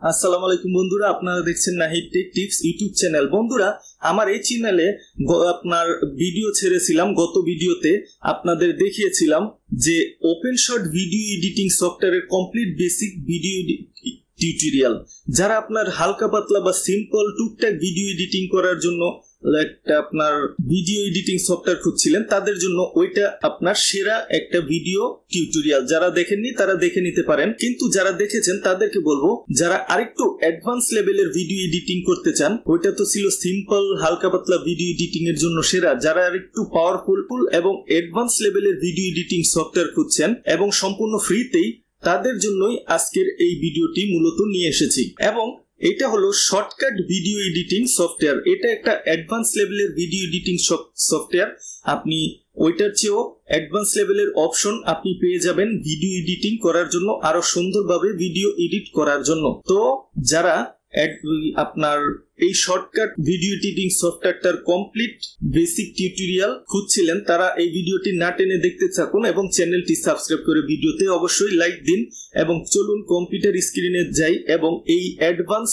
আসসালামু আলাইকুম বন্ধুরা, আপনারা দেখছেন Nahid take tips YouTube channel. বন্ধুরা, আমার এই চ্যানেলে আপনার ভিডিও ছেড়েছিলাম। গত ভিডিওতে আপনাদের দেখিয়েছিলাম যে ওপেন শট ভিডিও এডিটিং সফটওয়্যারের কমপ্লিট বেসিক ভিডিও টিউটোরিয়াল। যারা আপনার হালকা পাতলা বা সিম্পল টুকটাক ভিডিও এডিটিং করার জন্য একটা আপনার ভিডিও এডিটিং সফটওয়্যার খুঁজছিলেন, তাদের জন্য ওইটা আপনার সেরা একটা ভিডিও টিউটোরিয়াল। যারা দেখেননি তারা দেখে নিতে পারেন, কিন্তু যারা দেখেছেন তাদেরকে বলবো যারা আরেকটু অ্যাডভান্স লেভেলের ভিডিও এডিটিং করতে চান, ওইটা তো ছিল সিম্পল হালকা পাতলা ভিডিও এডিটিং এর জন্য সেরা। যারা আরেকটু পাওয়ারফুল এবং অ্যাডভান্স লেভেলের ভিডিও এডিটিং সফটওয়্যার খুঁজছেন এবং সম্পূর্ণ ফ্রিতেই, তাদের জন্যই আজকের এই ভিডিওটি মূলত নিয়ে এসেছি। এবং এটা হলো শর্টকাট ভিডিও এডিটিং সফটওয়্যার। এটা একটা অ্যাডভান্স লেভেলের ভিডিও এডিটিং সফটওয়্যার। আপনি ওইটার চেয়েও অ্যাডভান্স লেভেলের অপশন আপনি পেয়ে যাবেন ভিডিও এডিটিং করার জন্য, আরো সুন্দরভাবে ভিডিও এডিট করার জন্য। তো যারা আপনার এই শর্টকাট ভিডিও এডিটিং সফটওয়্যারটার কমপ্লিট বেসিক টিউটোরিয়াল খুঁজছিলেন, তারা এই ভিডিওটি না টেনে দেখতে থাকুন এবং চ্যানেলটি সাবস্ক্রাইব করে ভিডিওতে অবশ্যই লাইক দিন। এবং চলুন কম্পিউটার স্ক্রিনে যাই এবং এই অ্যাডভান্স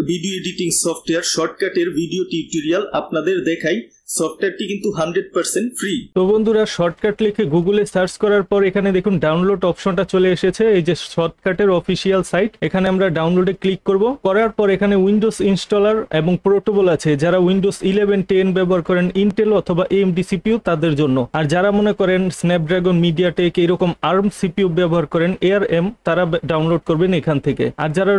ভিডিও এডিটিং সফটওয়্যার শর্টকাটের ভিডিও টিউটোরিয়াল আপনাদের দেখাই। সফটওয়্যারটি কিন্তু 100% ফ্রি। তো বন্ধুরা, শর্টকাট লিখে গুগলে সার্চ করার পর এখানে দেখুন ডাউনলোড অপশনটা চলে এসেছে। এই যে শর্টকাটের অফিসিয়াল সাইট, এখানে আমরা ডাউনলোডে ক্লিক করব। করার পর এখানে উইন্ডোজ ইনস্টলার এবং পোর্টেবল আছে। যারা উইন্ডোজ 11, 10 ব্যবহার করেন ইন্টেল অথবা AMD সিপিইউ তাদের জন্য। আর যারা মনে করেন স্ন্যাপড্রাগন, মিডিয়াটেক এরকম আর্ম সিপিইউ ব্যবহার করেন ARM, তারা ডাউনলোড করবেন এখান থেকে। আর যারা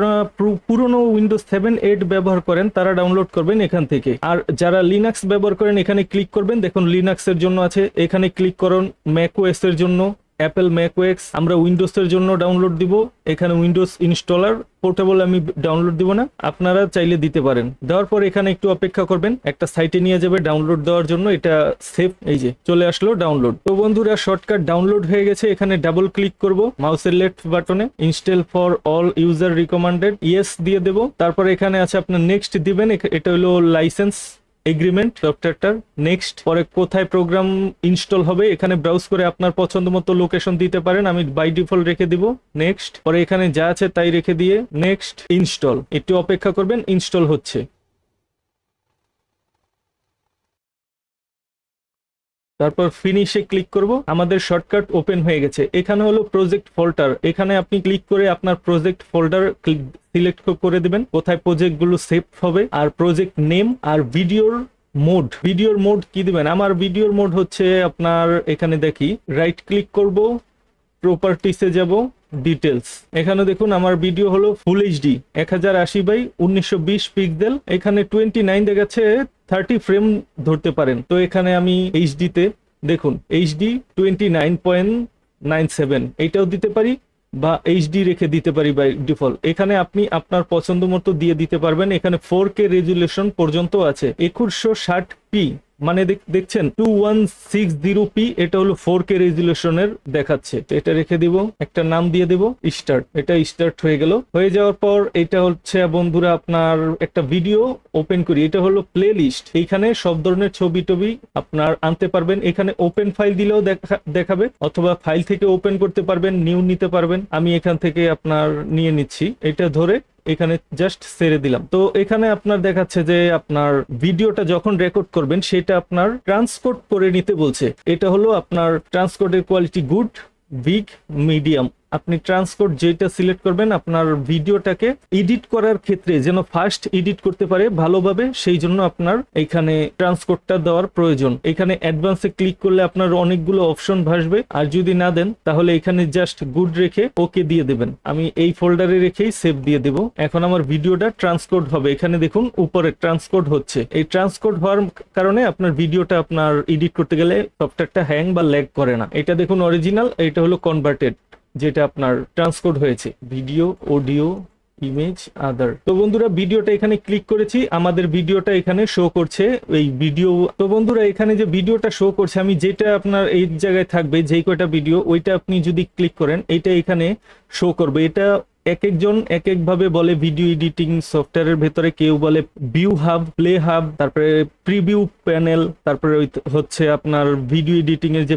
পুরনো উইন্ডোজ 7, 8 ব্যবহার করেন তারা ডাউনলোড করবেন এখান থেকে। আর যারা লিনাক্স ব্যবহার করেন এখানে ক্লিক করবেন। দেখুন লিনাক্স এর জন্য আছে, এখানে ক্লিক করুন। ম্যাকওএস এর জন্য অ্যাপেল ম্যাকওএস, আমরা উইন্ডোজ এর জন্য ডাউনলোড দিব। এখানে উইন্ডোজ ইনস্টলার পোর্টেবল আমি ডাউনলোড দিব না, আপনারা চাইলে দিতে পারেন। দেওয়ার পর এখানে একটু অপেক্ষা করবেন, একটা সাইটে নিয়ে যাবে ডাউনলোড দেওয়ার জন্য। এটা সেভ, এই যে চলে আসলো ডাউনলোড। তো বন্ধুরা, শর্টকাট ডাউনলোড হয়ে গেছে। এখানে ডাবল ক্লিক করব মাউসের লেফট বাটনে, install for all user recommended, yes দিয়ে দেব। তারপর এখানে আছে আপনার নেক্সট দিবেন। এটা হলো লাইসেন্স এগ্রিমেন্ট সফটওয়্যারটার। নেক্সট, পরে কোথায় প্রোগ্রাম ইনস্টল হবে এখানে ব্রাউজ করে আপনার পছন্দ মতো লোকেশন দিতে পারেন। আমি বাই ডিফল্ট রেখে দিব। নেক্সট, পরে এখানে যা আছে তাই রেখে দিয়ে নেক্সট ইনস্টল। একটু অপেক্ষা করবেন, ইনস্টল হচ্ছে। তারপর ফিনিশে ক্লিক করব। আমাদের শর্টকাট ওপেন হয়ে গেছে। এখানে হলো প্রজেক্ট ফোল্ডার, এখানে আপনি ক্লিক করে আপনার প্রজেক্ট ফোল্ডার সিলেক্ট করে দিবেন কোথায় প্রজেক্ট গুলো সেভ হবে, আর প্রজেক্ট নেম, আর ভিডিওর মোড কি দিবেন। আমার ভিডিওর মোড হচ্ছে আপনার, এখানে দেখি রাইট ক্লিক করব, প্রপার্টিসে যাব, ডিটেলস। এখানে দেখুন আমার ভিডিও হলো ফুল এইচডি 1080x1920 পিক্সেল। এখানে 29 দেখাচ্ছে, 30 ফ্রেম ধরতে পারেন। তো এখানে আমি এইচডি তে দেখুন এইচডি 29.97 এইটাও দিতে পারি, বা এইচডি রেখে দিতে পারি বাই ডিফল্ট। এখানে আপনি আপনার পছন্দ মতো দিয়ে দিতে পারবেন। এখানে 4K রেজুলেশন পর্যন্ত আছে। 2160p মানে দেখছেন 2160p, এটা হলো 4K রেজুলেশনের দেখাচ্ছে। তো এটা রেখে দিব, একটা নাম দিয়ে দেব স্টার্ট। এটা স্টার্ট হয়ে গেল। হয়ে যাওয়ার পর এটা হচ্ছে বন্ধুরা আপনার একটা ভিডিও ওপেন করি। এটা হলো প্লে লিস্ট, এইখানে সব ধরনের ছবি টবি আপনার আনতে পারবেন। এখানে ওপেন ফাইল দিলেও দেখাবে, অথবা ফাইল থেকে ওপেন করতে পারবেন, নিউ নিতে পারবেন। আমি এখান থেকে আপনার নিয়ে নিচ্ছি, এটা ধরে এখানে জাস্ট ছেড়ে দিলাম। তো এখানে আপনার দেখাচ্ছে যে আপনার ভিডিওটা যখন রেকর্ড করবেন সেটা আপনার ট্রান্সকোড করে নিতে বলছে। এটা হলো আপনার ট্রান্সকোডের কোয়ালিটি গুড, বিগ, মিডিয়াম। আপনি ট্রান্সকোড যেটা সিলেক্ট করবেন আপনার ভিডিওটাকে এডিট করার ক্ষেত্রে যেন ফাস্ট এডিট করতে পারে ভালোভাবে, সেই জন্য আপনার এখানে ট্রান্সকোডটা দেওয়ার প্রয়োজন। এখানে অ্যাডভান্সে ক্লিক করলে আপনার অনেকগুলো অপশন ভাসবে, আর যদি না দেন তাহলে এখানে জাস্ট গুড রেখে ওকে দিয়ে দেবেন। আমি এই ফোল্ডারে রেখেই সেভ দিয়ে দেব। এখন আমার ভিডিওটা ট্রান্সকোড হবে। এখানে দেখুন উপরে ট্রান্সকোড হচ্ছে। এই ট্রান্সকোড হওয়ার কারণে আপনার ভিডিওটা আপনার এডিট করতে গেলে সফটওয়্যারটা হ্যাং বা ল্যাগ করে না। এটা দেখুন অরিজিনাল, এটা হলো কনভার্টেড, যেটা আপনার ট্রান্সকোড হয়েছে। ভিডিও, অডিও, ইমেজ, আদার। তো বন্ধুরা, ভিডিওটা এখানে ক্লিক করেছি, আমাদের ভিডিওটা এখানে শো করছে এই ভিডিও। তো বন্ধুরা, এখানে যে ভিডিওটা শো করছে, আমি যেটা আপনার এই জায়গায় থাকবে যেই কয়টা ভিডিও, ওইটা আপনি যদি ক্লিক করেন এটা এখানে শো করবে। এটা এক একজন এক এক ভাবে বলে ভিডিও এডিটিং সফটওয়্যারের ভেতরে। কেউ বলে ভিউ হাব, প্লে হাব, তারপরে প্রিভিউ প্যানেল, তারপরে হচ্ছে আপনার ভিডিও এডিটিং এর যে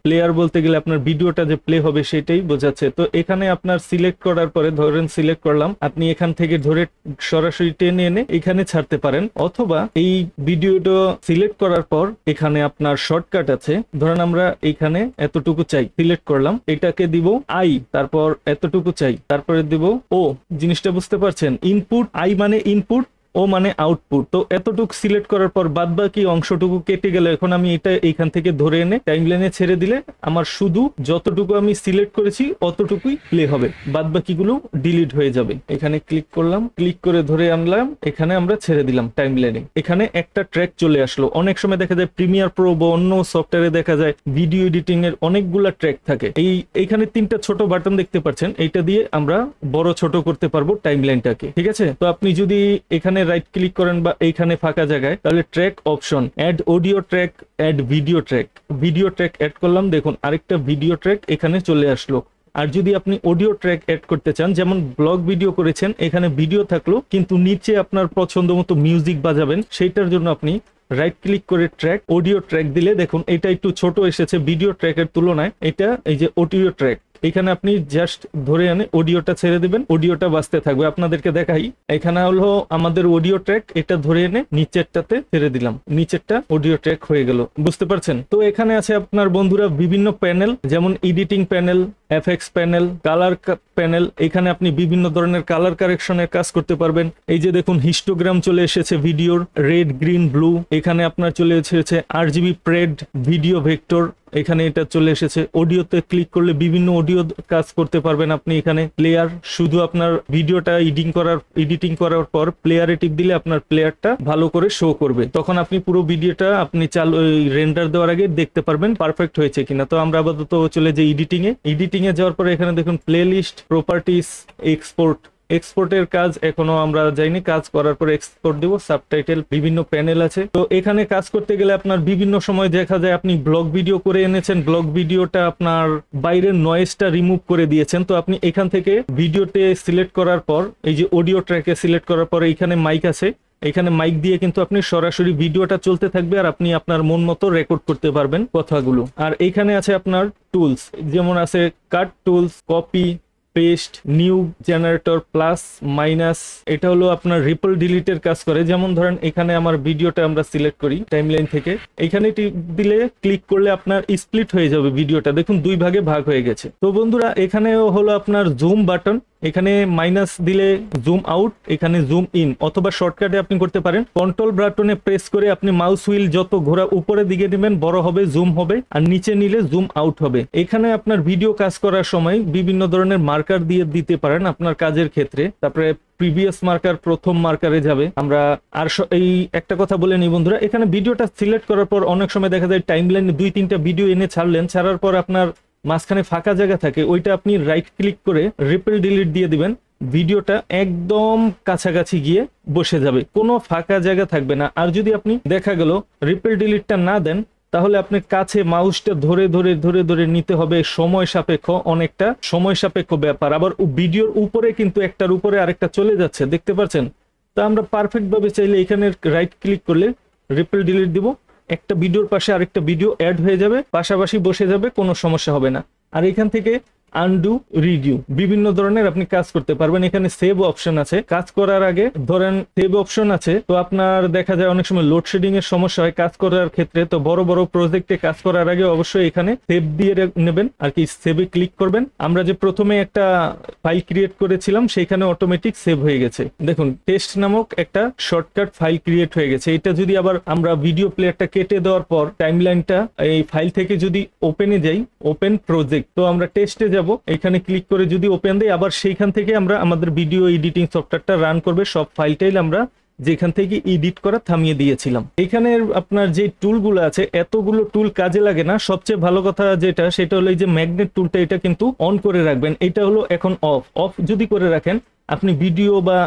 প্লেয়ার বলতে গেলে আপনার ভিডিওটা যে প্লে হবে সেটাই বোঝাচ্ছে। তো এখানে আপনার সিলেক্ট করার পরে ধরেন সিলেক্ট করলাম, আপনি এখান থেকে ধরে সরাসরি টেনে এনে এখানে ছাড়তে পারেন, অথবা এই ভিডিওটা সিলেক্ট করার পর এখানে আপনার শর্টকাট আছে। ধরেন আমরা এখানে এতটুকু চাই, সিলেক্ট করলাম, এটাকে দিব আই, তারপর এতটুকু চাই, তারপরে দিব ও। জিনিসটা বুঝতে পারছেন? ইনপুট, আই মানে ইনপুট, ও মানে আউটপুট। তো এতটুকু সিলেক্ট করার পর বাদ বাকি অংশটুকু কেটে গেল। এখন আমি এটা এইখান থেকে ধরে এনে টাইমলাইনে ছেড়ে দিলে আমার শুধু যতটুকু আমি সিলেক্ট করেছি অতটুকুই প্লে হবে, বাদ বাকিগুলো ডিলিট হয়ে যাবে। এখানে ক্লিক করলাম, ক্লিক করে ধরে আনলাম, এখানে আমরা ছেড়ে দিলাম টাইমলাইনে। এখানে একটা ট্র্যাক চলে আসলো। অনেক সময় দেখা যায় প্রিমিয়ার প্রো বা অন্য সফটওয়্যারে দেখা যায় ভিডিও এডিটিং এর অনেকগুলা ট্র্যাক থাকে। এইখানে 3টা ছোট বাটন দেখতে পাচ্ছেন, এইটা দিয়ে আমরা বড় ছোট করতে পারবো টাইমলাইনটাকে। ঠিক আছে? তো আপনি যদি এখানে রাইট ক্লিক করেন বা এইখানে ফাঁকা জায়গায়, তাহলে track option, add audio track, add video track, video track add করলাম, দেখুন আরেকটা ভিডিও ট্র্যাক এখানে চলে আসলো। আর যদি আপনি অডিও ট্র্যাক অ্যাড করতে চান, যেমন ব্লগ ভিডিও করেছেন, এখানে ভিডিও থাকলো কিন্তু নিচে আপনার পছন্দ মতো মিউজিক বাজাবেন, সেইটার জন্য আপনি রাইট ক্লিক করে ট্র্যাক, অডিও ট্র্যাক দিলে দেখুন এটা একটু ছোট এসেছে ভিডিও ট্র্যাকের তুলনায়। এটা এই যে অডিও ট্র্যাক, এখানে আপনি জাস্ট ধরে আনে অডিওটা ছেড়ে দিবেন, অডিওটা বাজতে থাকবে। আপনাদেরকে দেখাই, এখানে হলো আমাদের অডিও ট্র্যাক, এটা ধরে এনে নিচেরটাতে ছেড়ে দিলাম, নিচেরটা অডিও ট্র্যাক হয়ে গেল। বুঝতে পারছেন? তো এখানে আছে আপনার বন্ধুরা বিভিন্ন প্যানেল, যেমন editing panel, FX panel, colour panel. এখানে আপনি বিভিন্ন ধরনের কালার কারেকশনের কাজ করতে পারবেন। এই যে দেখুন হিস্টোগ্রাম চলে এসেছে ভিডিওর, রেড, গ্রিন, ব্লু। এখানে আপনার চলে এসেছে আরজিবি প্রেড, ভিডিও ভেক্টর, এখানে এটা চলে এসেছে। অডিওতে ক্লিক করলে বিভিন্ন অডিও কাজ করতে পারবেন আপনি। এখানে প্লেয়ার, শুধু আপনার ভিডিওটা এডিটিং করার পর প্লেয়ারে টিপ দিলে আপনার প্লেয়ারটা ভালো করে শো করবে, তখন আপনি পুরো ভিডিওটা আপনি রেন্ডার দেওয়ার আগে দেখতে পারবেন পারফেক্ট হয়েছে কিনা। তো আমরা আপাতত চলে যাই এডিটিং এ যাওয়ার পরে এখানে দেখুন প্লেলিস্ট, প্রপার্টিস, এক্সপোর্টের কাজ এখনো আমরা যাইনি, কাজ করার পর এক্সপোর্ট দিব। সাবটাইটেল, বিভিন্ন প্যানেল আছে। তো এখানে কাজ করতে গেলে আপনার বিভিন্ন সময় দেখা যায় আপনি ব্লগ ভিডিও করে এনেছেন, ব্লগ ভিডিওটা আপনার বাইরের নয়েজটা রিমুভ করে দিয়েছেন। তো আপনি এখান থেকে ভিডিওতে সিলেক্ট করার পর এই যে অডিও ট্র্যাকে সিলেক্ট করার পর এখানে মাইক আছে, এখানে মাইক দিয়ে কিন্তু আপনি সরাসরি ভিডিওটা চলতে থাকবে আর আপনি আপনার মন মতো রেকর্ড করতে পারবেন কথাগুলো। আর এইখানে আছে আপনার টুলস, যেমন আছে cut tools, copy, paste, new generator, plus, minus. এটা হলো আপনার রিপল ডিলিটের কাজ করে। যেমন ধরেন এখানে আমার ভিডিওটা আমরা সিলেক্ট করি টাইমলাইন থেকে, এখানে দিলে ক্লিক করলে আপনার স্প্লিট হয়ে যাবে ভিডিওটা, দেখুন 2 ভাগে ভাগ হয়ে গেছে। তো বন্ধুরা এখানেও হলো আপনার জুম বাটন, এখানে মাইনাস দিলে জুম আউট, এখানে জুম ইন, অথবা শর্টকাটে আপনি করতে পারেন কন্ট্রোল বাটনে প্রেস করে আপনি মাউস হুইল যত ঘোরা উপরে দিকে নেবেন বড় হবে, জুম হবে, আর নিচে নিলে জুম আউট হবে। এখানে আপনার ভিডিও কাজ করার সময় বিভিন্ন ধরনের মার্কার দিয়ে দিতে পারেন আপনার কাজের ক্ষেত্রে। তারপরে প্রিভিয়াস মার্কার প্রথম মার্কারে যাবে আমরা। আর এই একটা কথা বলে নিই বন্ধুরা, এখানে ভিডিওটা সিলেক্ট করার পর অনেক সময় দেখা যায় টাইমলাইনে 2-3টা ভিডিও এনে ছাড়ার পর আপনার মাঝখানে ফাঁকা জায়গা থাকে, ওইটা আপনি রাইট ক্লিক করে রিপেল ডিলিট দিয়ে দিবেন, ভিডিওটা একদম কাছাকাছি গিয়ে বসে যাবে, কোনো ফাঁকা জায়গা থাকবে না। আর যদি আপনি দেখা গেল রিপেল ডিলিটটা না দেন, তাহলে আপনার কাছে মাউসটা ধরে ধরে নিতে হবে, সময় সাপেক্ষ, অনেকটা সময় সাপেক্ষ ব্যাপার। আবার ভিডিওর উপরে কিন্তু একটার উপরে আরেকটা চলে যাচ্ছে, দেখতে পাচ্ছেন? তা আমরা পারফেক্ট ভাবে চাইলে এখানে রাইট ক্লিক করলে রিপেল ডিলিট দিব, একটা ভিডিওর পাশে আরেকটা ভিডিও অ্যাড হয়ে যাবে, পাশাপাশি বসে যাবে, কোনো সমস্যা হবে না। আর এখান থেকে আনডু, রিডিউ, বিভিন্ন ধরনের আপনি কাজ করতে পারবেন। এখানে সেভ অপশন আছে, কাজ করার আগে ধরেন সেভ অপশন আছে, তো আপনার দেখা যায় অনেক সময় লোডশেডিং এর সমস্যা হয় কাজ করার ক্ষেত্রে। তো বড় প্রজেক্টে কাজ করার আগে অবশ্যই এখানে সেভ দিয়ে নেবেন, আর কি সেভে ক্লিক করবেন। আমরা যে প্রথমে একটা ফাইল ক্রিয়েট করেছিলাম সেখানে অটোমেটিক সেভ হয়ে গেছে, দেখুন টেস্ট নামক একটা শর্টকাট ফাইল ক্রিয়েট হয়ে গেছে। এটা যদি আবার আমরা ভিডিও প্লেয়ারটা কেটে দেওয়ার পর টাইমলাইনটা এই ফাইল থেকে যদি ওপেনে যাই, ওপেন প্রজেক্ট, তো আমরা টেস্টে এখানে ক্লিক করে যদি ওপেন দেই, আবার সেইখান থেকে আমরা আমাদের ভিডিও এডিটিং সফটওয়্যারটা রান করবে। সব ফাইলটাই আমরা যেখান থেকে এডিট করা থামিয়ে দিয়েছিলাম। এখানে আপনার যে টুলগুলো আছে, এতগুলো টুল কাজে লাগে না। সবচেয়ে ভালো কথা যেটা, সেটা হলো এই যে ম্যাগনেট টুলটা, এটা কিন্তু অন করে রাখবেন। এটা হলো এখন অফ যদি করে রাখেন, আপনি ভিডিও বা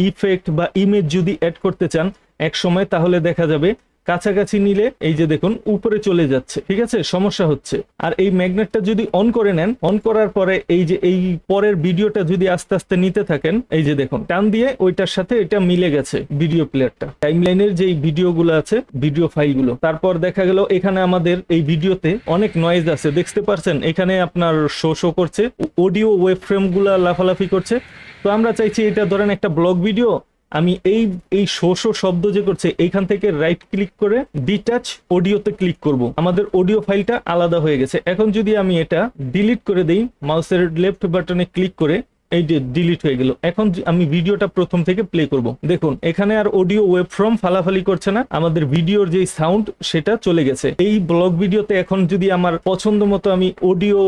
ইফেক্ট বা ইমেজ যদি অ্যাড করতে চান এক সময়, তাহলে দেখা যাবে কাছাকাছি নিলে এই যে দেখুন উপরে চলে যাচ্ছে, ঠিক আছে, সমস্যা হচ্ছে। আর এই ম্যাগনেটটা যদি অন করে নেন, অন করার পরে এই যে এই পরের ভিডিওটা যদি আস্তে আস্তে নিতে থাকেন, এই যে দেখুন টান দিয়ে ওইটার সাথে এটা মিলে গেছে ভিডিও প্লেয়ারটা, টাইমলাইনের যে ভিডিওগুলো আছে, ভিডিও ফাইলগুলো। তারপর দেখা গেল এখানে আমাদের এই ভিডিওতে অনেক নয়েজ আছে, দেখতে পারছেন এখানে আপনার শো করছে, অডিও ওয়েব ফ্রেম গুলা লাফালাফি করছে। তো আমরা চাইছি এটা ধরেন একটা ব্লগ ভিডিও, আমি এই শো শব্দ যে করছে এইখান থেকে রাইট ক্লিক করে ডিটাচ অডিওতে ক্লিক করব, আমাদের অডিও ফাইলটা আলাদা হয়ে গেছে। এখন যদি আমি এটা ডিলিট করে দেই, মাউসের লেফট বাটনে ক্লিক করে এই যে ডিলিট হয়ে গেল। এখন আমি ভিডিওটা প্রথম থেকে প্লে করব, দেখুন এখানে আর অডিও ওয়েব ফ্রম ফালাফালি করছে না, আমাদের ভিডিওর যে সাউন্ড সেটা চলে গেছে। এই ব্লগ ভিডিওতে এখন যদি আমার পছন্দ মতো আমি অডিও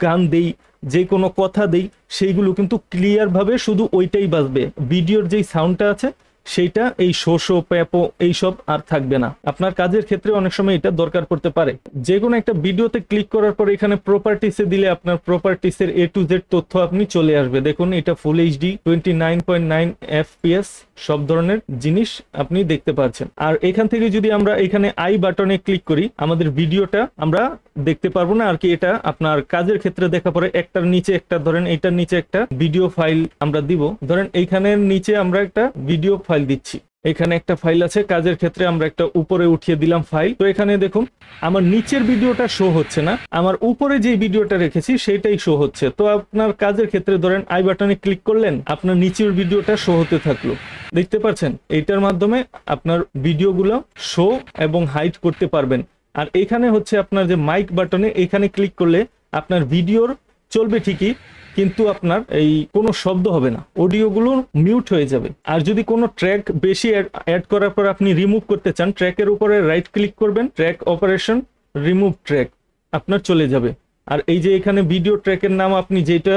গান দেই, যে কোনো কথা দেই, সেইগুলো কিন্তু ক্লিয়ার ভাবে শুধু ওইটাই বাজবে, ভিডিওর যেই সাউন্ডটা আছে সেইটা এই শো প্যাপো এইসব আর থাকবে না। আপনার কাজের ক্ষেত্রে অনেক সময় এটা দরকার পড়তে পারে। যে কোনো একটা ভিডিওতে ক্লিক করার পর এখানে প্রপার্টিসে দিলে আপনার প্রপার্টিসের A to Z তথ্য আপনি চলে আসবে। দেখুন এটা ফুল এইচডি 29.9 FPS সব ধরনের জিনিস আপনি দেখতে পাচ্ছেন। আর এখান থেকে যদি আমরা এখানে আই বাটনে ক্লিক করি, আমাদের ভিডিওটা আমরা দেখতে পারবো না আর কি। এটা আপনার কাজের ক্ষেত্রে দেখা পড়ে একটার নিচে একটা, ধরেন এইটার নিচে একটা ভিডিও ফাইল আমরা দিব, ধরেন এইখানের নিচে আমরা একটা ভিডিও ফাইল দিচ্ছি, এখানে একটা ফাইল আছে, কাজের ক্ষেত্রে আমরা একটা উপরে উঠিয়ে দিলাম ফাইল। তো এখানে দেখুন আমার নিচের ভিডিওটা শো হচ্ছে না, আমার উপরে যে ভিডিওটা রেখেছি সেটাই শো হচ্ছে। তো আপনার কাজের ক্ষেত্রে ধরেন আই বাটনে ক্লিক করলেন, আপনার নিচের ভিডিওটা শো হতে থাকলো, দেখতে পাচ্ছেন। এইটার মাধ্যমে আপনার ভিডিওগুলো শো এবং হাইড করতে পারবেন। আর এখানে হচ্ছে আপনার যে মাইক বাটনে এখানে ক্লিক করলে আপনার ভিডিওর চলবে ঠিকই, কিন্তু আপনার এই কোনো শব্দ হবে না, অডিওগুলো মিউট হয়ে যাবে। আর যদি কোনো ট্র্যাক বেশি অ্যাড করার পর আপনি রিমুভ করতে চান, ট্র্যাকের উপরে রাইট ক্লিক করবেন, ট্র্যাক অপারেশন, রিমুভ ট্র্যাক, আপনার চলে যাবে। আর এই যে এখানে ভিডিও ট্র্যাকের নাম আপনি যেটা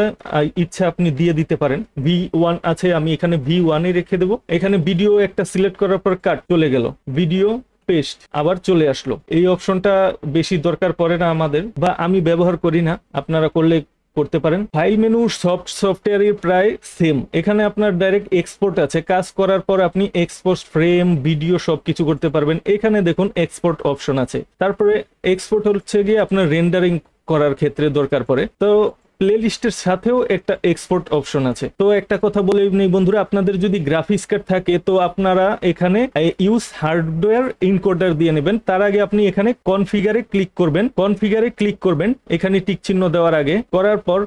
ইচ্ছা আপনি দিয়ে দিতে পারেন। V1 আছে, আমি এখানে V1 রেখে দেবো। এখানে ভিডিও একটা সিলেক্ট করার পর কাট চলে গেল, ভিডিও পেস্ট আবার চলে আসলো। এই অপশনটা বেশি দরকার পড়ে না আমাদের, বা আমি ব্যবহার করি না, আপনারা করলে করতে পারেন। ফাইল মেনু সফটওয়্যারের প্রায় সেম, এখানে আপনার ডাইরেক্ট এক্সপোর্ট আছে, কাজ করার পর আপনি এক্সপোর্ট ফ্রেম ভিডিও সবকিছু করতে পারবেন। এখানে দেখুন এক্সপোর্ট অপশন আছে, তারপরে এক্সপোর্ট হচ্ছে গিয়ে আপনার রেন্ডারিং করার ক্ষেত্রে দরকার পড়ে। তো প্লে লিস্টের সাথেও একটা এক্সপোর্ট অপশন আছে। তো একটা কথা বলে নেই বন্ধুরা, আপনাদের যদি গ্রাফিক্স কার্ড থাকে তো আপনারা এখানে ইউজ হার্ডওয়্যার ইনকোডার দিয়ে নেবেন। তার আগে আপনি এখানে কনফিগারে ক্লিক করবেন, এখানে টিক চিহ্ন দেওয়ার আগে, করার পর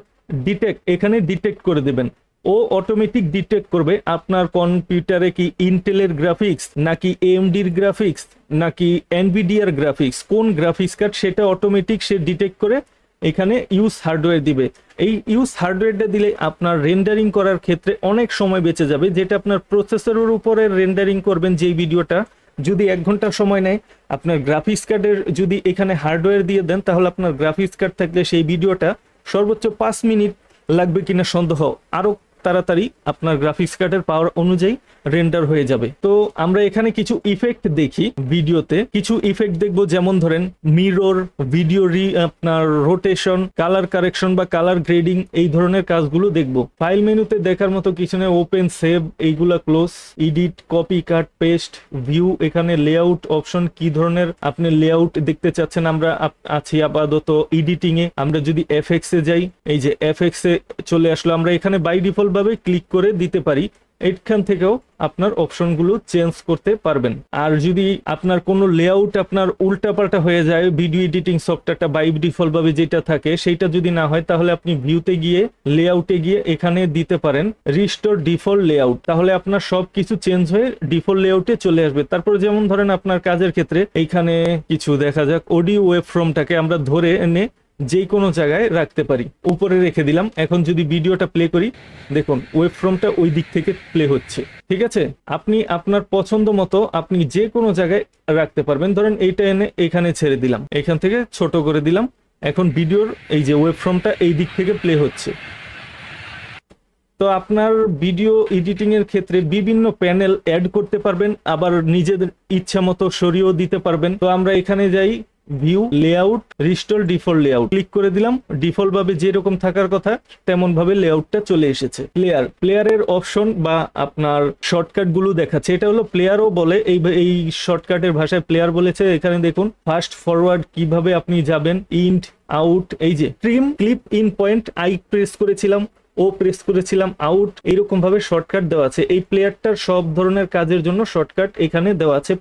ডিটেক্ট, এখানে ডিটেক্ট করে দেবেন। ও অটোমেটিক ডিটেক্ট করবে আপনার কম্পিউটারে কি ইন্টেলের গ্রাফিক্স নাকি AMDর গ্রাফিক্স নাকি এনভিডিআর গ্রাফিক্স, কোন গ্রাফিক্স কার্ড সেটা অটোমেটিক সে ডিটেক্ট করে এখানে ইউজ হার্ডওয়্যার দিবে। এই ইউজ হার্ডওয়্যারটা দিলে আপনার রেন্ডারিং করার ক্ষেত্রে অনেক সময় বেঁচে যাবে। যেটা আপনার প্রসেসরের উপরে রেন্ডারিং করবেন যেই ভিডিওটা, যদি 1 ঘন্টা সময় নেয়, আপনার গ্রাফিক্স কার্ডের যদি এখানে হার্ডওয়্যার দিয়ে দেন, তাহলে আপনার গ্রাফিক্স কার্ড থাকলে সেই ভিডিওটা সর্বোচ্চ 5 মিনিট লাগবে কিনা সন্দেহ, আরো তাড়াতাড়ি আপনার গ্রাফিক্স কার্ডের পাওয়ার অনুযায়ী রেন্ডার হয়ে যাবে। তো আমরা এখানে কিছু ইফেক্ট দেখি, ভিডিওতে কিছু ইফেক্ট দেখবো, যেমন ধরেন মিরর, ভিডিও আপনার রোটেশন, কালার কারেকশন বা কালার গ্রেডিং, এই ধরনের কাজগুলো দেখবো। ফাইল মেনুতে দেখার মতো কিছু নেই, ওপেন, সেভ, এইগুলা ক্লোজ, এডিট, কপি, কাট, পেস্ট, ভিউ, এখানে লেআউট অপশন, কি ধরনের আপনি লেআউট দেখতে চাচ্ছেন। আমরা আছি আপাতত এডিটিং এ, আমরা যদি FX এ যাই, এই যে FX এ চলে আসলো, আমরা এখানে বাই ডিফল্ট ভাবে ক্লিক করে দিতে পারি, এখান থেকেও আপনার অপশনগুলো চেঞ্জ করতে পারবেন। আর যদি আপনার কোনো লেআউট আপনার উল্টাপাল্টা হয়ে যায়, ভিডিও এডিটিং সফটওয়্যারটা বাই ডিফল্ট ভাবে যেটা থাকে সেইটা যদি না হয়, তাহলে আপনি ভিউতে গিয়ে লেআউটে গিয়ে এখানে দিতে পারেন রিস্টোর ডিফল্ট লেআউট, তাহলে আপনার সবকিছু চেঞ্জ হয়ে ডিফল্ট লেআউটে চলে আসবে। তারপর যেমন ধরেন আপনার কাজের ক্ষেত্রে এইখানে কিছু দেখা যাক, অডিও ওয়েব ফ্রমটাকে আমরা ধরে এনে যে কোনো জায়গায় রাখতে পারি, উপরে রেখে দিলাম। এখন যদি ভিডিওটা প্লে করি, দেখুন ওয়েব ফ্রমটা ওই দিক থেকে প্লে হচ্ছে, ঠিক আছে। আপনি আপনার পছন্দ মতো আপনি যে কোনো জায়গায় রাখতে পারবেন। ধরেন এইটা এনে এখানে ছেড়ে দিলাম, এখান থেকে ছোট করে দিলাম, এখন ভিডিওর এই যে ওয়েব ফ্রমটা এই দিক থেকে প্লে হচ্ছে। তো আপনার ভিডিও এডিটিং এর ক্ষেত্রে বিভিন্ন প্যানেল অ্যাড করতে পারবেন, আবার নিজেদের ইচ্ছা মতো সরিয়েও দিতে পারবেন। তো আমরা এখানে যাই, view layout restore default layout click করে দিলাম। ডিফল্ট ভাবে যেরকম থাকার কথা তেমন ভাবে লেআউটটা চলে এসেছে। প্লেয়ারের অপশন বা আপনার শর্টকাট গুলো দেখাচ্ছে, এটা হলো প্লেয়ারও বলে, এই শর্টকাটের ভাষায় প্লেয়ার বলেছে। এখানে দেখুন ফাস্ট ফরওয়ার্ড কিভাবে আপনি যাবেন, ইন্ট আউট, এই যে trim clip in point, I press করেছিলাম, ও প্রেস করেছিলাম, আউট, এইরকম ভাবে শর্টকাট দেওয়া আছে। এই প্লেয়ারটার সব ধরনের কাজের জন্য শর্টকাট এখানে দেওয়া আছে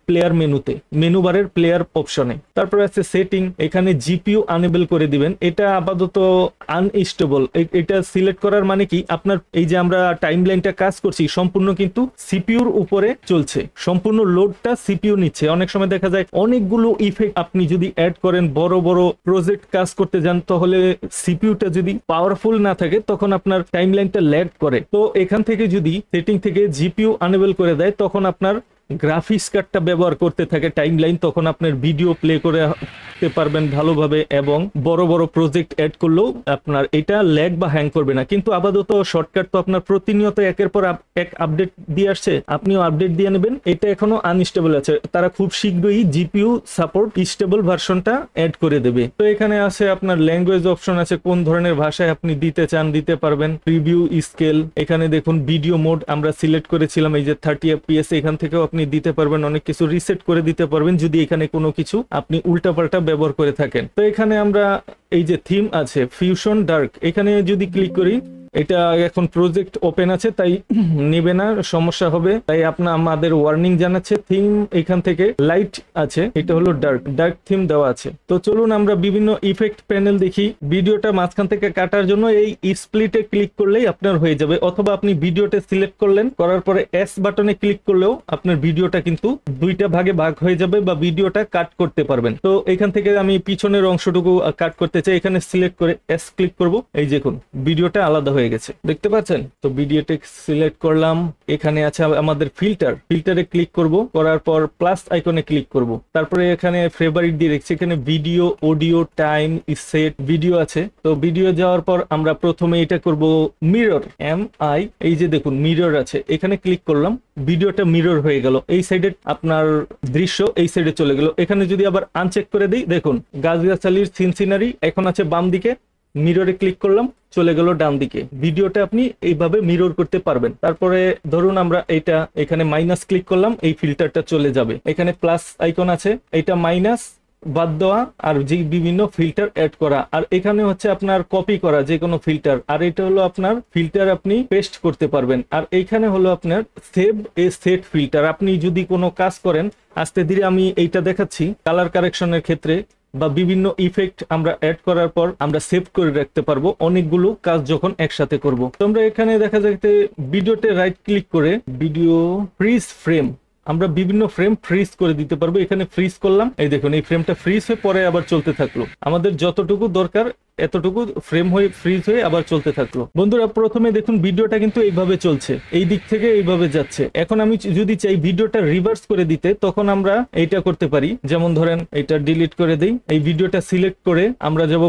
প্লেয়ার মেনুতে, মেনু বারের প্লেয়ার অপশনে। তারপর আছে সেটিং, এখানে জিপিইউ আনএবল করে দিবেন। এটা আপাতত আনস্টেবল, এটা সিলেক্ট করার মানে কি, আপনার এই যে আমরা টাইমলাইনটা কাজ করছি সম্পূর্ণ কিন্তু সিপিইউর উপরে চলছে, সম্পূর্ণ লোডটা সিপিইউ নিচ্ছে। অনেক সময় দেখা যায় অনেকগুলো ইফেক্ট আপনি যদি অ্যাড করেন, বড় বড় প্রজেক্ট কাজ করতে যান, তাহলে সিপিইউটা যদি পাওয়ারফুল না থাকে তখন আপনার টাইমলাইনটা ল্যাগ করে। তো এখান থেকে যদি সেটিং থেকে জিপিইউ আনএবল করে দেয়, তখন আপনার গ্রাফিক্স কার্ডটা ব্যবহার করতে থাকে টাইমলাইন, তখন আপনার ভিডিও প্লে করতে পারবেন ভালোভাবে, এবং বড় বড় প্রজেক্ট অ্যাড করলেও আপনার এটা ল্যাগ বা হ্যাং করবে না। কিন্তু আপাতত শর্টকাট তো আপনার প্রতিনিয়ত একের পর এক আপডেট দিয়ে আসছে, আপনিও আপডেট দিয়ে নেবেন। এটা এখনো আনস্টেবল আছে, তারা খুব শীঘ্রই জিপিইউ সাপোর্ট স্টেবল ভার্সনটা অ্যাড করে দেবে। তো এখানে আছে আপনার ল্যাঙ্গুয়েজ অপশন আছে, কোন ধরনের ভাষায় আপনি দিতে চান দিতে পারবেন। প্রিভিউ স্কেল, এখানে দেখুন ভিডিও মোড আমরা সিলেক্ট করেছিলাম, এই যে 30 fps, এখান থেকেও আপনি দিতে পারবেন, অনেক কিছু রিসেট করে দিতে পারবেন যদি এখানে কোনো কিছু আপনি উল্টাপাল্টা ব্যবহার করে থাকেন। তো এখানে আমরা এই যে থিম আছে ফিউশন ডার্ক, এখানে যদি ক্লিক করি, এটা এখন প্রজেক্ট ওপেন আছে তাই নেবে না, সমস্যা হবে, তাই আমাদের ওয়ার্নিং জানাচ্ছে। থিম এখান থেকে লাইট আছে, এটা হলো ডার্ক থিম দেওয়া আছে। তো চলুন আমরা বিভিন্ন ইফেক্ট প্যানেল দেখি। ভিডিওটা মাঝখান থেকে কাটার জন্য এই স্প্লিটে ক্লিক করলেই আপনার হয়ে যাবে, অথবা আপনি ভিডিওটা সিলেক্ট করলেন, করার পরে এস বাটনে ক্লিক করলেও আপনার ভিডিওটা কিন্তু দুইটা ভাগে ভাগ হয়ে যাবে বা ভিডিওটা কাট করতে পারবেন। তো এখান থেকে আমি পিছনের অংশটুকু কাট করতে চাই, এখানে সিলেক্ট করে এস ক্লিক করব, এই দেখুন ভিডিওটা আলাদা হয়ে গেছে, দেখতে পাচ্ছেন। তো ভিডিওটা সিলেক্ট করলাম, এখানে আছে আমাদের ফিল্টারে ক্লিক করব, করার পর প্লাস আইকনে ক্লিক করব, তারপরে এখানে ফেভারিট দিয়ে রেখেছি, এখানে video audio time set video আছে। তো ভিডিও যাওয়ার পর আমরা প্রথমে এটা করব মিরর, MI, এই যে দেখুন মিরর আছে, এখানে ক্লিক করলাম, ভিডিওটা মিরর হয়ে গেল, এই সাইডে আপনার দৃশ্য এই সাইডে চলে গেল। এখানে যদি আবার আনচেক করে দিই, দেখুন গাছগাছালির সিনসিনারি এখন আছে বাম দিকে, মিররে ক্লিক করলাম, চলে গেল ডান দিকে। ভিডিওটা আপনি এইভাবে মিরর করতে পারবেন। তারপরে ধরুন আমরা এটা এখানে মাইনাস ক্লিক করলাম, এই ফিল্টারটা চলে যাবে। এখানে প্লাস আইকন আছে, এটা মাইনাস বাদ দেওয়া আর যে বিভিন্ন ফিল্টার অ্যাড করা, আর এখানে হচ্ছে আপনার কপি করা যে কোনো ফিল্টার, আর এটা হলো আপনার ফিল্টার আপনি পেস্ট করতে পারবেন। আর এইখানে হলো আপনার সেভ এ সেট ফিল্টার, আপনি যদি কোনো কাজ করেন, আস্তে ধীরে আমি এইটা দেখাচ্ছি, কালার কারেকশনের ক্ষেত্রে বা বিভিন্ন ইফেক্ট আমরা অ্যাড করার পর আমরা সেভ করে রাখতে পারবো অনেকগুলো কাজ যখন একসাথে করব। তো আমরা এখানে দেখা যাচ্ছে ভিডিওতে রাইট ক্লিক করে ভিডিও ফ্রিজ ফ্রেম, আমরা বিভিন্ন ফ্রেম ফ্রিজ করে দিতে পারবো। এখানে ফ্রিজ করলাম, এই দেখুন এই ফ্রেমটা ফ্রিজ হয়ে পরে আবার চলতে থাকলো, আমাদের যতটুকু দরকার এতটুকু ফ্রেম হয়ে ফ্রিজ হয়ে আবার চলতে থাকলো। বন্ধুরা প্রথমে দেখুন ভিডিওটা কিন্তু এইভাবে চলছে, এই দিক থেকে এইভাবে যাচ্ছে। এখন আমি যদি চাই ভিডিওটা রিভার্স করে দিতে, তখন আমরা এইটা করতে পারি, যেমন ধরেন এটা ডিলিট করে দিই, এই ভিডিওটা সিলেক্ট করে আমরা যাব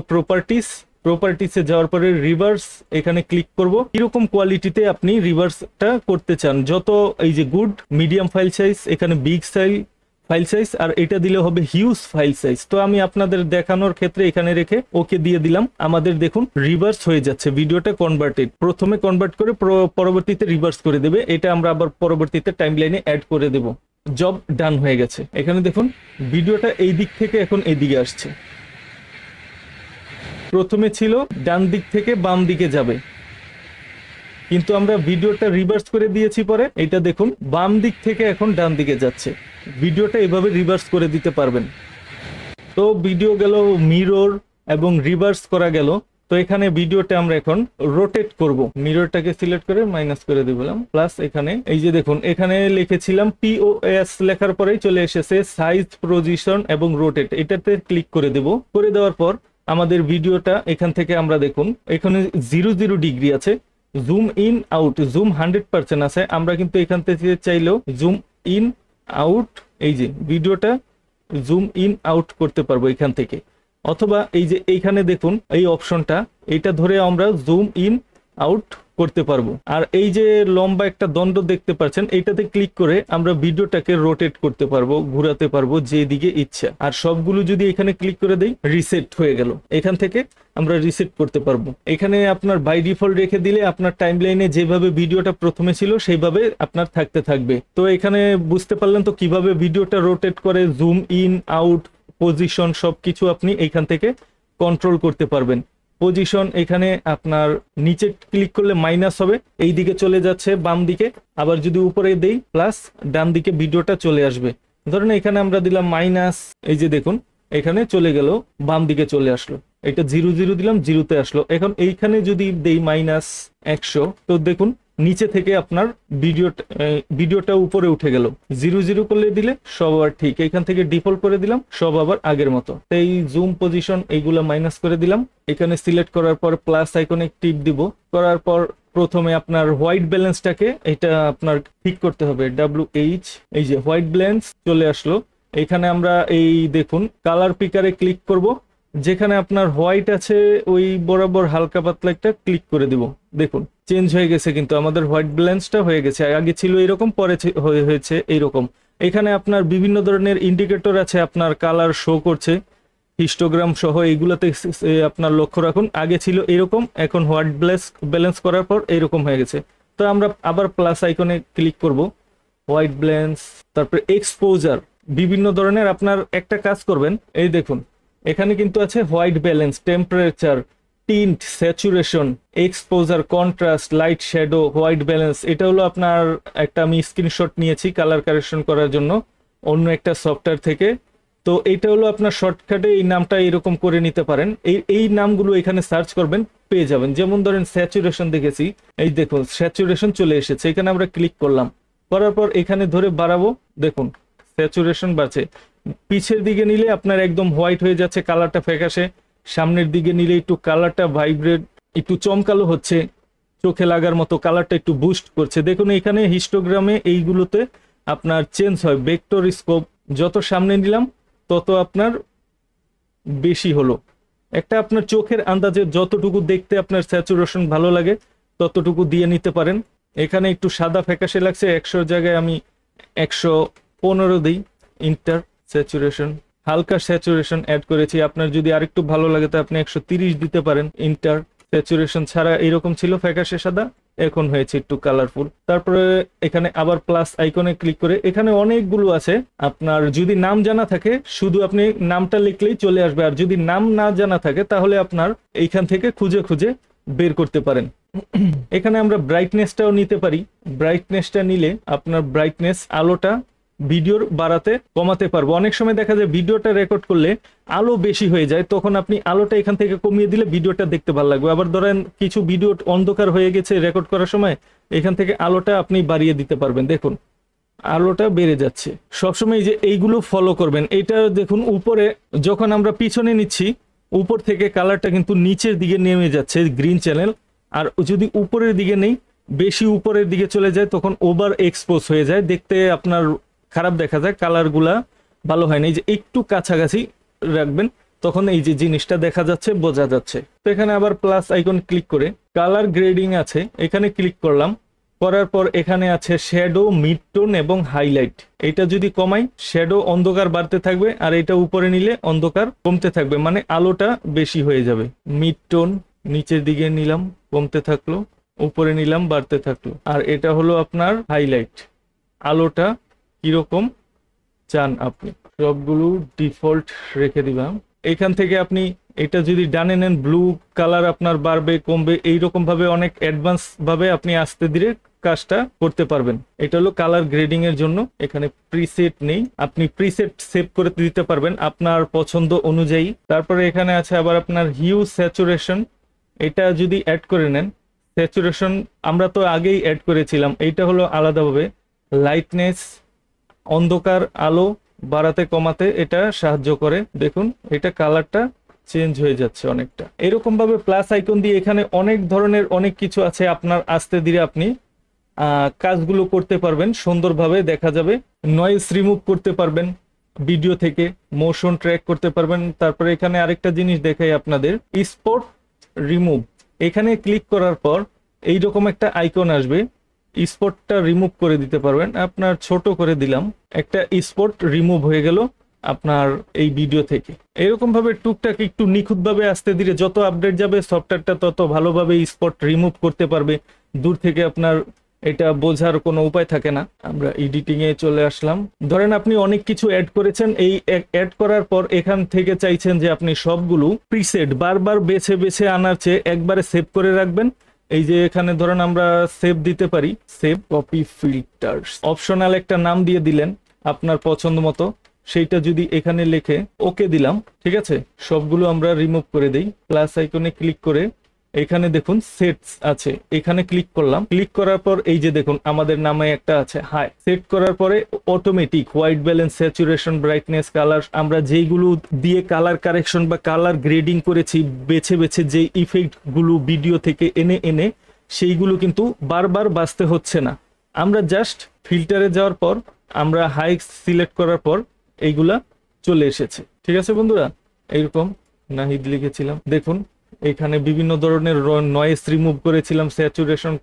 প্রপার্টিসে যাওয়ার পরে রিভার্স, এখানে ক্লিক করব। কিরকম কোয়ালিটিতে আপনি রিভার্সটা করতে চান, যত এই যে গুড, মিডিয়াম ফাইল সাইজ, এখানে বিগ ফাইল সাইজ, আর এটা দিলে হবে হিউজ ফাইল সাইজ। তো আমি আপনাদের দেখানোর ক্ষেত্রে এখানে রেখে ওকে দিয়ে দিলাম। আমাদের দেখুন রিভার্স হয়ে যাচ্ছে, ভিডিওটা কনভার্টেড, প্রথমে কনভার্ট করে পরবর্তীতে রিভার্স করে দেবে। এটা আমরা আবার পরবর্তীতে টাইমলাইনে অ্যাড করে দেব। জব ডান হয়ে গেছে। এখানে দেখুন ভিডিওটা এই দিক থেকে এখন এইদিকে আসছে, প্রথমে ছিল ডান দিক থেকে বাম দিকে যাবে, কিন্তু আমরা ভিডিওটা রিভার্স করে দিয়েছি পরে, এটা দেখুন বাম দিক থেকে এখন ডান দিকে যাচ্ছে। ভিডিওটা এভাবে রিভার্স করে দিতে পারবেন। তো ভিডিও গেল মিরর এবং রিভার্স করা গেল। তো এখানে ভিডিওটা আমরা এখন রোটেট করব, মিররটাকে সিলেক্ট করে মাইনাস করে দিলাম, প্লাস এখানে এই যে দেখুন এখানে লিখেছিলাম POS, লেখার পরেই চলে এসেছে সাইজ, পজিশন এবং রোটেট, এটাতে ক্লিক করে দেব। করে দেওয়ার পর আমাদের ভিডিওটা এখান থেকে আমরা দেখুন এখানে 00 ডিগ্রি আছে, জুম ইন আউট, জুম 100% আছে। আমরা কিন্তু এখান থেকে চাইলেও জুম ইন আউট, এই যে ভিডিওটা জুম ইন আউট করতে পারবো এখান থেকে, অথবা এই যে এইখানে দেখুন এই অপশনটা, এটা ধরে আমরা জুম ইন আউট করতে পারবো। আর এই যে লম্বা একটা দণ্ড দেখতে পাচ্ছেন, এইটাতে ক্লিক করে আমরা ভিডিওটাকে রোটেট করতে পারবো, ঘোরাতে পারবো যেদিকে ইচ্ছা। আর সবগুলো যদি এখানে ক্লিক করে দেই, রিসেট হয়ে গেল। এখান থেকে আমরা রিসেট করতে পারবো। এখানে আপনার বাই ডিফল্ট রেখে দিলে আপনার টাইমলাইনে যেভাবে ভিডিওটা প্রথমে ছিল সেইভাবে আপনার থাকতে থাকবে। তো এখানে বুঝতে পারলেন তো কিভাবে ভিডিওটা রোটেট করে, জুম ইন আউট, পজিশন সবকিছু আপনি এখান থেকে কন্ট্রোল করতে পারবেন। পজিশন এখানে আপনার নিচে ক্লিক করলে মাইনাস হবে, এই দিকে চলে যাচ্ছে বাম দিকে, আবার যদি উপরে দেই প্লাস ডান দিকে ভিডিওটা চলে আসবে। ধরেন এখানে আমরা দিলাম মাইনাস, এই যে দেখুন এখানে চলে গেল, বাম দিকে চলে আসলো। এটা 0 দিলাম, 0-তে আসলো। এখন এইখানে যদি দেই -100, তো দেখুন নিচে থেকে আপনার ভিডিওটা উপরে উঠে গেল। 0 করলে দিলে সব আবার ঠিক, এখান থেকে ডিফল্ট করে দিলাম, সব আবার আগের মতো। এই জুম পজিশন এইগুলা মাইনাস করে দিলাম। এখানে সিলেক্ট করার পর প্লাস আইকনে টিপ দিব, করার পর প্রথমে আপনার হোয়াইট ব্যালেন্সটাকে এটা আপনার ঠিক করতে হবে, WH, এই যে হোয়াইট ব্যালেন্স চলে আসলো। এখানে আমরা এই দেখুন কালার পিকারে ক্লিক করব, যেখানে আপনার হোয়াইট আছে ওই বরাবর হালকা পাতলা একটা ক্লিক করে দিব। দেখুন চেঞ্জ হয়ে গেছে, কিন্তু আমাদের হোয়াইট ব্যালেন্সটা হয়ে গেছে। আগে ছিল এরকম, পরে হয়েছে এইরকম। এখানে আপনার বিভিন্ন ধরনের ইন্ডিকেটর আছে, আপনার কালার শো করছে, হিস্টোগ্রাম সহ, এইগুলোতে আপনার লক্ষ্য রাখুন। আগে ছিল এরকম, এখন হোয়াইট ব্যালেন্স করার পর এরকম হয়ে গেছে। তো আমরা আবার প্লাস আইকনে ক্লিক করব, হোয়াইট ব্যালেন্স, তারপরে এক্সপোজার, বিভিন্ন ধরনের আপনার একটা কাজ করবেন। এই দেখুন এখানে কিন্তু আছে white balance, temperature, tint, saturation, exposure, contrast, light, shadow, white balance. এটা হলো আপনার একটা আমি স্ক্রিনশট নিয়েছি কালার কারেকশন করার জন্য অন্য একটা সফটওয়্যার থেকে। তো এইটা হলো আপনার শর্টকাটে এই নামটা এরকম করে নিতে পারেন। এই নামগুলো এখানে সার্চ করবেন, পেয়ে যাবেন। যেমন ধরেন স্যাচুরেশন দেখেছি, এই দেখুন স্যাচুরেশন চলে এসেছে, এখানে আমরা ক্লিক করলাম, করার পর এখানে ধরে বাড়াবো, দেখুন স্যাচুরেশন বাড়ছে। পিছের দিকে নিলে আপনার একদম হোয়াইট হয়ে যাচ্ছে, কালারটা ফ্যাকাশে। সামনের দিকে নিলে একটু কালারটা ভাইব্রেট, একটু চমকালো হচ্ছে, চোখে লাগার মতো, কালারটা একটু বুস্ট করছে। দেখুন এখানে হিস্টোগ্রামে এইগুলোতে আপনার চেঞ্জ হয়, ভেক্টর স্কোপ যত সামনে নিলাম তত আপনার বেশি হলো। একটা আপনার চোখের আন্দাজে যতটুকু দেখতে আপনার স্যাচুরেশন ভালো লাগে ততটুকু দিয়ে নিতে পারেন। এখানে একটু সাদা ফ্যাকাশে লাগছে, 100 জায়গায় আমি 115 দিই। ইন্টার স্যাচুরেশন, হালকা স্যাচুরেশন অ্যাড করেছি। আপনার যদি আরেকটু ভালো লাগে তো আপনি 130 দিতে পারেন। ইন্টার স্যাচুরেশন ছাড়া এরকম ছিল ফ্যাকাশে সাদা, এখন হয়েছে একটু কালারফুল। তারপরে এখানে আবার প্লাস আইকনে ক্লিক করে, এখানে অনেকগুলো আছে। আপনার যদি নাম জানা থাকে শুধু আপনি নামটা লিখলেই চলে আসবে, আর যদি নাম না জানা থাকে তাহলে আপনার এইখান থেকে খুঁজে খুঁজে বের করতে পারেন। এখানে আমরা ব্রাইটনেসটাও নিতে পারি। ব্রাইটনেসটা নিলে আপনার ব্রাইটনেস, আলোটা ভিডিওর বাড়াতে কমাতে পারবো। অনেক সময় দেখা যায় ভিডিওটা রেকর্ড করলে আলো বেশি হয়ে যায়, তখন আপনি আলোটা এখান থেকে কমিয়ে দিলে ভিডিওটা দেখতে ভালো লাগবে। আবার ধরেন কিছু ভিডিও অন্ধকার হয়ে গেছে রেকর্ড করার সময়, এখান থেকে আলোটা আপনি বাড়িয়ে দিতে পারবেন। দেখুন আলোটা বেড়ে যাচ্ছে। সবসময় যে এইগুলো ফলো করবেন। এটা দেখুন উপরে যখন আমরা পিছনে নিচ্ছি, উপর থেকে কালারটা কিন্তু নিচের দিকে নেমে যাচ্ছে, গ্রিন চ্যানেল। আর যদি উপরের দিকে নেই, বেশি উপরের দিকে চলে যায়, তখন ওভার এক্সপোজ হয়ে যায়, দেখতে আপনার খারাপ দেখা যায়, কালারগুলা ভালো হয় না। এই যে একটু কাছাকাছি রাখবেন, তখন এই যে জিনিসটা দেখা যাচ্ছে, বোঝা যাচ্ছে। তো এখানে আবার প্লাস আইকন ক্লিক করে কালার গ্রেডিং আছে, এখানে ক্লিক করলাম। করার পর এখানে আছে শ্যাডো, মিড টোন এবং হাইলাইট। এটা যদি কমাই, শ্যাডো অন্ধকার বাড়তে থাকবে, আর এটা উপরে নিলে অন্ধকার কমতে থাকবে, মানে আলোটা বেশি হয়ে যাবে। মিড টোন নিচের দিকে নিলাম, কমতে থাকলো, উপরে নিলাম, বাড়তে থাকলো। আর এটা হলো আপনার হাইলাইট, আলোটা কিরকম চান আপনি, সবগুলো ডিফল্ট রেখে দিলাম। এখান থেকে আপনি এটা যদি ডানে নেন, ব্লু কালার আপনার বাড়বে কমবে, এইরকম ভাবে অনেক অ্যাডভান্স ভাবে আপনি আস্তে ধীরে কাজটা করতে পারবেন। এটা হলো কালার গ্রেডিং এর জন্য। এখানে প্রিসেট নেই, আপনি প্রিসেট সেভ করে দিতে পারবেন আপনার পছন্দ অনুযায়ী। তারপরে এখানে আছে আবার আপনার হিউ, স্যাচুরেশন, এটা যদি অ্যাড করে নেন। স্যাচুরেশন আমরা তো আগেই অ্যাড করেছিলাম, এইটা হলো আলাদাভাবে। লাইটনেস, অন্ধকার আলো বাড়াতে কমাতে এটা সাহায্য করে। দেখুন এটা কালারটা চেঞ্জ হয়ে যাচ্ছে অনেকটা। এরকম ভাবে প্লাস আইকন দিয়ে এখানে অনেক ধরনের অনেক কিছু আছে, আপনার আস্তে ধীরে আপনি কাজগুলো করতে পারবেন, সুন্দরভাবে দেখা যাবে। নয়েজ রিমুভ করতে পারবেন ভিডিও থেকে, মোশন ট্র্যাক করতে পারবেন। তারপরে এখানে আরেকটা জিনিস দেখাই আপনাদের, স্পট রিমুভ। এখানে ক্লিক করার পর এইরকম একটা আইকন আসবে, স্পটটা রিমুভ করে দিতে পারবেন। আপনার ছোট করে দিলাম, একটা স্পট রিমুভ হয়ে গেল আপনার এই ভিডিও থেকে। এরকম ভাবে টুকটাক একটু নিখুঁতভাবে আস্তে ধীরে যত আপডেট যাবে সফটওয়্যারটা তত ভালোভাবে স্পট রিমুভ করতে পারবে। দূর থেকে আপনার এটা বোঝার কোনো উপায় থাকে না। আমরা এডিটিং এ চলে আসলাম। ধরেন আপনি অনেক কিছু অ্যাড করেছেন, এই অ্যাড করার পর এখান থেকে চাইছেন যে আপনি সবগুলো প্রিসেট বারবার বেছে বেছে আনার চেয়ে একবারে সেভ করে রাখবেন। এই যে এখানে ধরেন আমরা সেভ দিতে পারি, সেভ কপি ফিল্টার্স, অপশনাল একটা নাম দিয়ে দিলেন আপনার পছন্দ মতো, সেইটা যদি এখানে লিখে ওকে দিলাম, ঠিক আছে। সবগুলো আমরা রিমুভ করে দেই। প্লাস আইকনে ক্লিক করে এখানে দেখুন সেটস আছে, এখানে ক্লিক করলাম। ক্লিক করার পর এই যে দেখুন আমাদের নামে একটা আছে হাই। সেট করার পরে automatic white balance, saturation, brightness, colour, আমরা যেইগুলো দিয়ে কালার কারেকশন বা কালার গ্রেডিং করেছি বেছে বেছে যে ইফেক্ট গুলো ভিডিও থেকে এনে এনে, সেইগুলো কিন্তু বারবার বাছতে হচ্ছে না। আমরা জাস্ট ফিল্টারে যাওয়ার পর আমরা হাই সিলেক্ট করার পর এইগুলা চলে এসেছে, ঠিক আছে বন্ধুরা। এইরকম নাহিদ লিখেছিলাম, দেখুন এখানে বিভিন্ন ধরনের নয়েজ রিমুভ করেছিলাম, স্যাচুরেশন,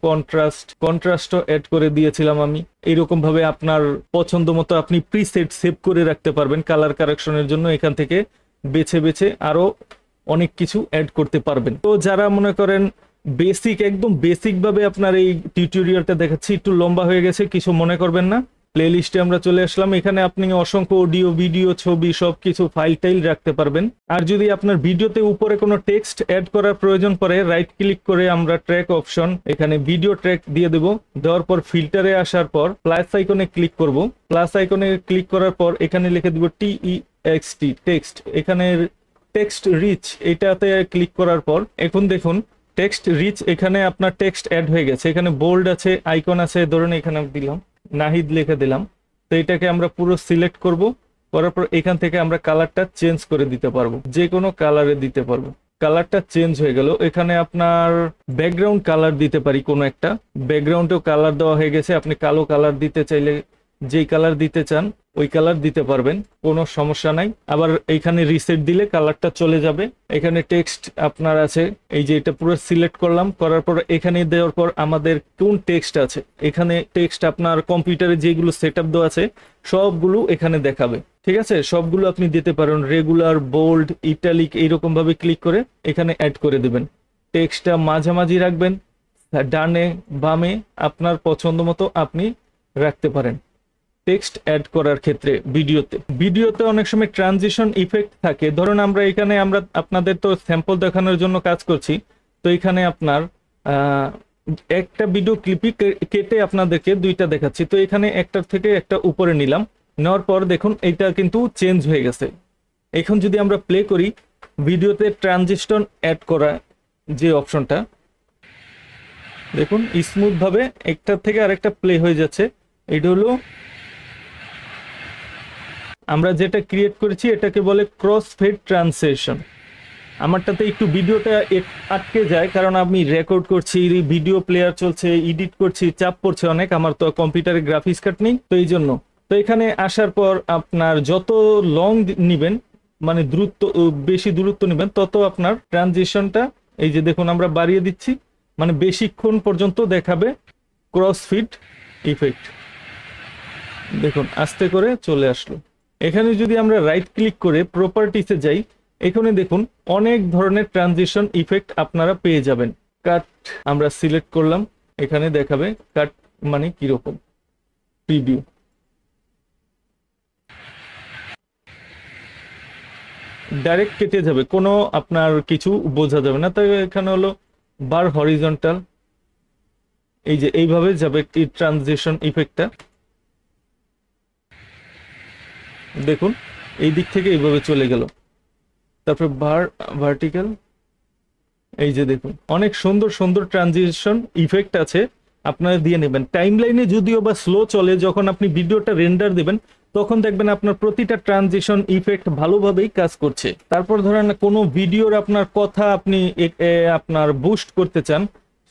কন্ট্রাস্টও অ্যাড করে দিয়েছিলাম আমি। এইরকম ভাবে আপনার পছন্দ মতো আপনি প্রিসেট সেভ করে রাখতে পারবেন কালার কারেকশনের জন্য। এখান থেকে বেছে বেছে আরো অনেক কিছু অ্যাড করতে পারবেন। তো যারা মনে করেন বেসিক, একদম বেসিক ভাবে আপনার এই টিউটোরিয়ালটা দেখাচ্ছি, একটু লম্বা হয়ে গেছে, কিছু মনে করবেন না। প্লেলিস্টে আমরা চলে আসলাম। এখানে আপনি অসংখ্য অডিও, ভিডিও, ছবি সবকিছু ফাইল টাইল রাখতে পারবেন। আর যদি আপনার ভিডিওতে উপরে কোনো টেক্সট অ্যাড করার প্রয়োজন পড়ে, রাইট ক্লিক করে আমরা ট্র্যাক অপশন, এখানে ভিডিও ট্র্যাক দিয়ে দেব। দেওয়ার পর ফিল্টারে আসার পর প্লাস আইকনে ক্লিক করব। প্লাস আইকনে ক্লিক করার পর এখানে লিখে দেব TEXT, টেক্সট। এখানে টেক্সট রিচ, এটাতে ক্লিক করার পর এখন দেখুন টেক্সট রিচ, এখানে আপনার টেক্সট অ্যাড হয়ে গেছে। এখানে বোল্ড আছে, আইকন আছে, ধরুন এখানে দিলাম নাহিদ লিখে দিলাম। তো এটাকে আমরা পুরো সিলেক্ট করব, করার পর এখান থেকে আমরা কালারটা চেঞ্জ করে দিতে পারবো, যে কোনো কালারে দিতে পারবো। কালারটা চেঞ্জ হয়ে গেল। এখানে আপনার ব্যাকগ্রাউন্ড কালার দিতে পারি, কোনো একটা ব্যাকগ্রাউন্ডেও কালার দেওয়া হয়ে গেছে। আপনি কালো কালার দিতে চাইলে যেই কালার দিতে চান ওই কালার দিতে পারবেন, কোনো সমস্যা নাই। আবার এখানে রিসেট দিলে কালারটা চলে যাবে। এখানে টেক্সট আপনার আছে, এই যে এটা পুরো সিলেক্ট করলাম, করার পর এখানে দেওয়ার পর আমাদের কোন টেক্সট আছে, এখানে টেক্সট আপনার কম্পিউটারে যেগুলো সেটআপ দেওয়া আছে সবগুলো এখানে দেখাবে, ঠিক আছে। সবগুলো আপনি দিতে পারেন, রেগুলার, বোল্ড, ইটালিক, এইরকম ভাবে ক্লিক করে এখানে অ্যাড করে দেবেন। টেক্সটটা মাঝামাঝি রাখবেন, ডানে বামে আপনার পছন্দ মতো আপনি রাখতে পারেন। টেক্সট অ্যাড করার ক্ষেত্রে ভিডিওতে অনেক সময় ট্রানজিশন ইফেক্ট থাকে। ধরুন আমরা এখানে আমরা আপনাদের তো স্যাম্পল দেখানোর জন্য কাজ করছি। তো এখানে আপনার একটা ভিডিও ক্লিপই কেটে আপনাদেরকে দুইটা দেখাচ্ছি। তো এখানে একটার থেকে একটা উপরে নিলাম, নেওয়ার পর দেখুন এটা কিন্তু চেঞ্জ হয়ে গেছে। এখন যদি আমরা প্লে করি, ভিডিওতে ট্রানজিশন অ্যাড করা যে অপশনটা দেখুন স্মুথ ভাবে একটার থেকে আরেকটা প্লে হয়ে যাচ্ছে। এটা হলো আমরা যেটা ক্রিয়েট করেছি, এটাকে বলে ক্রস ফেড ট্রানজিশন। আমারটাতে একটু ভিডিওটা আটকে যায়, কারণ আমি রেকর্ড করছি, ভিডিও প্লেয়ার চলছে, এডিট করছি, চাপ পড়ছে অনেক, আমার তো কম্পিউটারে গ্রাফিক্স কার্ড নেই, তো এই জন্য। তো এখানে আসার পর আপনার যত লং নিবেন, মানে দ্রুত, বেশি দূরত্ব নেবেন, তত আপনার ট্রানজিশনটা এই যে দেখুন আমরা বাড়িয়ে দিচ্ছি, মানে বেশিক্ষণ পর্যন্ত দেখাবে ক্রস ফিড ইফেক্ট। দেখুন আস্তে করে চলে আসলো। এখানে যদি আমরা রাইট ক্লিক করে প্রপার্টিসে যাই, এখানে দেখুন অনেক ধরনের ট্রানজিশন ইফেক্ট আপনারা পেয়ে যাবেন। কাট আমরা সিলেক্ট করলাম, এখানে দেখাবে কাট মানে কিরকম, প্রিভিউ। ডাইরেক্ট কেটে যাবে, কোনো আপনার কিছু বোঝা যাবে না। তাই এখানে হলো বার হরিজন্টাল, এই যে এইভাবে যাবে এই ট্রানজিশন ইফেক্টটা। দেখুন এই দিক থেকে এইভাবে চলে গেল। তারপর ভার্টিক্যাল, এই যে দেখুন অনেক সুন্দর সুন্দর ট্রানজিশন ইফেক্ট আছে, আপনারা দিয়ে নেবেন। টাইমলাইনে যদিও বা স্লো চলে, যখন আপনি ভিডিওটা রেন্ডার দেবেন তখন দেখবেন আপনার প্রতিটা ট্রানজিশন ইফেক্ট ভালোভাবেই কাজ করছে। তারপর ধরেন কোনো ভিডিওর আপনার কথা আপনি আপনার বুস্ট করতে চান,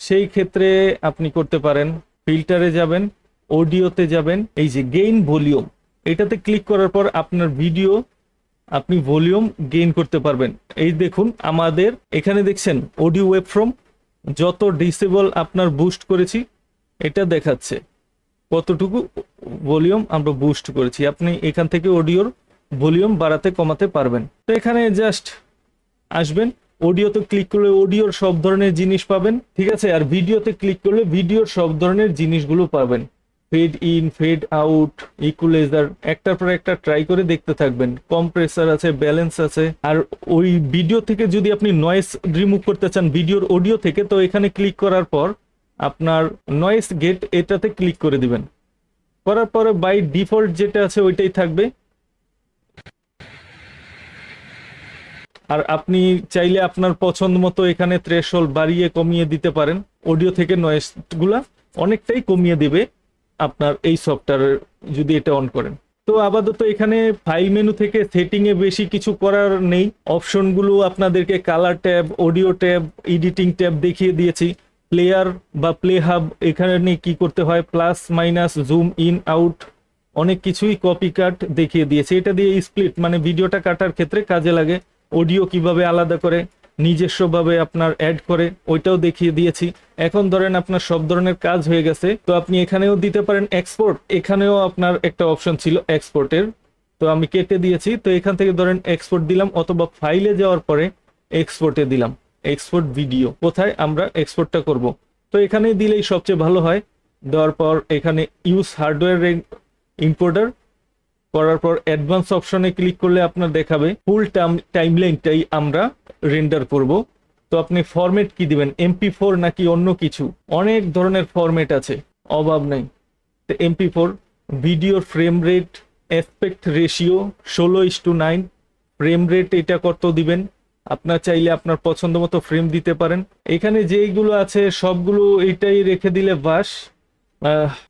সেই ক্ষেত্রে আপনি করতে পারেন, ফিল্টারে যাবেন, অডিওতে যাবেন, এই যে গেইন ভলিউম, এটাতে ক্লিক করার পর আপনার ভিডিও আপনি ভলিউম গেইন করতে পারবেন। এই দেখুন আমাদের এখানে দেখছেন অডিও ওয়েব ফ্রম, যত ডিসেবল আপনার বুস্ট করেছি এটা দেখাচ্ছে কতটুকু ভলিউম আমরা বুস্ট করেছি। আপনি এখান থেকে অডিওর ভলিউম বাড়াতে কমাতে পারবেন। তো এখানে জাস্ট আসবেন, অডিওতে ক্লিক করলে অডিওর সব ধরনের জিনিস পাবেন, ঠিক আছে। আর ভিডিওতে ক্লিক করলে ভিডিওর সব ধরনের জিনিসগুলো পাবেন, fade in, fade out, equaliser, একটার পর একটা ট্রাই করে দেখতে থাকবেন। কম্প্রেসার আছে, ব্যালেন্স আছে। আর ওই ভিডিও থেকে যদি আপনি নয়েজ রিমুভ করতে চান ভিডিওর অডিও থেকে, তো এখানে ক্লিক করার পর আপনার নয়েজ গেট এটাতে ক্লিক করে দিবেন। করার পরে বাই ডিফল্ট যেটা আছে ওইটাই থাকবে। আর আপনি চাইলে আপনার পছন্দ মতো এখানে থ্রেশহোল্ড বাড়িয়ে কমিয়ে দিতে পারেন। অডিও থেকে নয়েজগুলা অনেকটাই কমিয়ে দিবে আপনার এই সফটওয়্যার যদি এটা অন করেন। তো আপাতত এখানে ফাইল মেনু থেকে সেটিংয়ে বেশি কিছু করার নেই। অপশনগুলো আপনাদেরকে colour tab, audio tab, editing tab দেখিয়ে দিয়েছি। প্লেয়ার বা প্লে হাব এখানে কি করতে হয়, plus minus, zoom in out, অনেক কিছুই কপি কাট দেখিয়ে দিয়েছে। এটা দিয়ে স্প্লিট মানে ভিডিওটা কাটার ক্ষেত্রে কাজে লাগে। অডিও কিভাবে আলাদা করে নিজস্বভাবে আপনার অ্যাড করে ওইটাও দেখিয়ে দিয়েছি। এখন ধরেন আপনার সব ধরনের কাজ হয়ে গেছে, তো আপনি এখানেও দিতে পারেন এক্সপোর্ট। এখানেও আপনার একটা অপশন ছিল এক্সপোর্টের, তো আমি কেটে দিয়েছি। তো এখান থেকে ধরেন এক্সপোর্ট দিলাম, অথবা ফাইলে যাওয়ার পরে এক্সপোর্টে দিলাম, এক্সপোর্ট ভিডিও। কোথায় আমরা এক্সপোর্টটা করব, তো এখানে দিলেই সবচেয়ে ভালো হয়। দেওয়ার পর এখানে ইউজ হার্ডওয়্যার ইম্পোর্টার করার পর অ্যাডভান্স অপশনে ক্লিক করলে আপনার দেখাবে ফুল টাইমলাইনটাই আমরা রেন্ডার করব। তো আপনি ফরম্যাট কি দিবেন, MP4 নাকি অন্য কিছু, অনেক ধরনের ফরম্যাট আছে, অভাব নেই। তো MP4, ভিডিওর frame rate, aspect ratio 16:9, frame rate এটা কত দিবেন, আপনার চাইলে আপনার পছন্দ মতো ফ্রেম দিতে পারেন। এখানে যেইগুলো আছে সবগুলো এটাই রেখে দিলে বাস।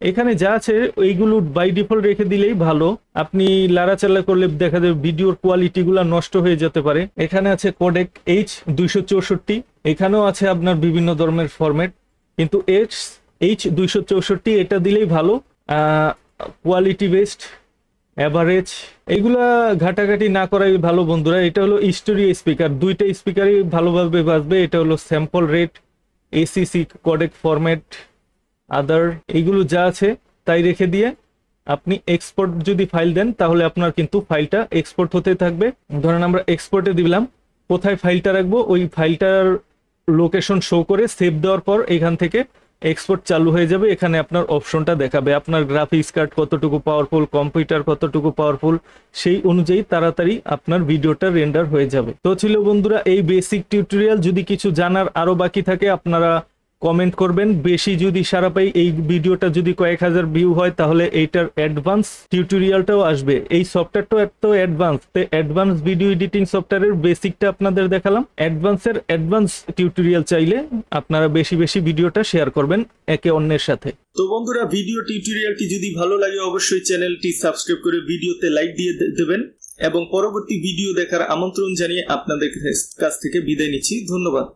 এখানে যা আছে এইগুলো বাই ডিফল্ট রেখে দিলেই ভালো। আপনি লাড়াচাড়া করলে দেখা যাবে ভিডিওর কোয়ালিটিগুলো নষ্ট হয়ে যেতে পারে। এখানে আছে কোডেক H264, এখানেও আছে আপনার বিভিন্ন ধরনের ফরম্যাট, কিন্তু H264 এটা দিলেই ভালো। কোয়ালিটি বেস্ট, অ্যাভারেজ, এগুলা ঘাটাঘাটি না করাই ভালো বন্ধুরা। এটা হলো স্টোরি স্পিকার, দুইটা স্পিকারই ভালোভাবে বাজবে। এটা হলো sample rate, ACC codec format, other, এইগুলো যা আছে তাই রেখে দিয়ে আপনি এক্সপোর্ট যদি ফাইল দেন তাহলে আপনার কিন্তু ফাইলটা এক্সপোর্ট হতে থাকবে। ধরেন আমরা এক্সপোর্টে দিলাম, কোথায় ফাইলটা রাখবো ওই ফাইলটার লোকেশন শো করে সেভ দেওয়ার পর এখান থেকে এক্সপোর্ট চালু হয়ে যাবে। এখানে আপনার অপশনটা দেখাবে আপনার গ্রাফিক্স কার্ড কতটুকু পাওয়ারফুল, কম্পিউটার কতটুকু পাওয়ারফুল, সেই অনুযায়ী তাড়াতাড়ি আপনার ভিডিওটা রেন্ডার হয়ে যাবে। তো ছিল বন্ধুরা এই বেসিক টিউটোরিয়াল। যদি কিছু জানার আরো বাকি থাকে আপনারা কমেন্ট করবেন। বেশি যদি সারা পাই, এই ভিডিওটা যদি কয়েক হাজার ভিউ হয় তাহলে এইটার অ্যাডভান্স টিউটোরিয়ালটাও আসবে। এই সফটওয়্যারটাও এত অ্যাডভান্স, অ্যাডভান্স ভিডিও এডিটিং সফটওয়্যারের বেসিকটা আপনাদের দেখালাম। অ্যাডভান্স টিউটোরিয়াল চাইলে আপনারা বেশি বেশি ভিডিওটা শেয়ার করবেন একে অন্যের সাথে। তো বন্ধুরা ভিডিও টিউটোরিয়ালটি যদি ভালো লাগে অবশ্যই চ্যানেলটি সাবস্ক্রাইব করে ভিডিওতে লাইক দিয়ে দেবেন এবং পরবর্তী ভিডিও দেখার আমন্ত্রণ জানিয়ে আপনাদের কাছ থেকে বিদায় নিচ্ছি। ধন্যবাদ।